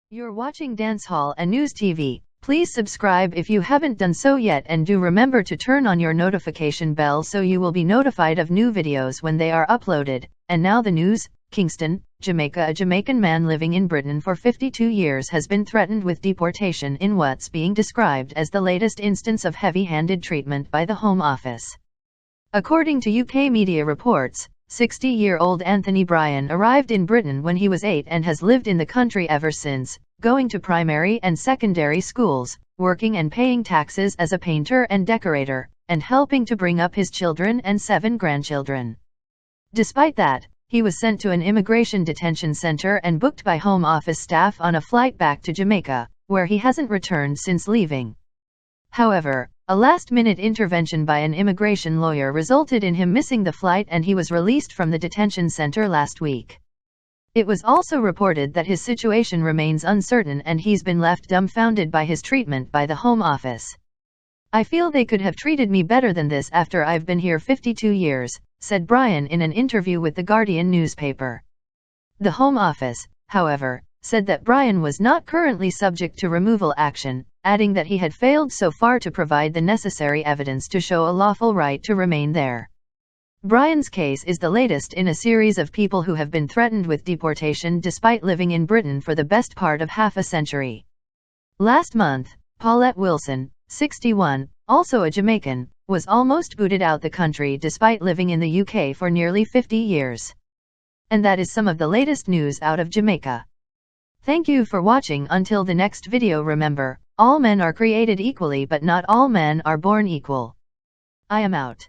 You're watching Dancehall and News TV. Please subscribe if you haven't done so yet, and do remember to turn on your notification bell so you will be notified of new videos when they are uploaded. And now the news. Kingston, Jamaica. A Jamaican man living in Britain for 52 years has been threatened with deportation in what's being described as the latest instance of heavy-handed treatment by the Home Office. According to UK media reports, 60-year-old Anthony Bryan arrived in Britain when he was 8 and has lived in the country ever since, going to primary and secondary schools, working and paying taxes as a painter and decorator, and helping to bring up his children and 7 grandchildren. Despite that, he was sent to an immigration detention center and booked by Home Office staff on a flight back to Jamaica, where he hasn't returned since leaving. However, a last-minute intervention by an immigration lawyer resulted in him missing the flight, and he was released from the detention center last week. It was also reported that his situation remains uncertain and he's been left dumbfounded by his treatment by the Home Office. "I feel they could have treated me better than this after I've been here 52 years, said Bryan in an interview with The Guardian newspaper. The Home Office, however, said that Bryan was not currently subject to removal action, adding that he had failed so far to provide the necessary evidence to show a lawful right to remain there. Bryan's case is the latest in a series of people who have been threatened with deportation despite living in Britain for the best part of half a century. Last month, Paulette Wilson, 61, also a Jamaican, was almost booted out the country despite living in the UK for nearly 50 years. And that is some of the latest news out of Jamaica. Thank you for watching. Until the next video, remember, all men are created equally but not all men are born equal. I am out.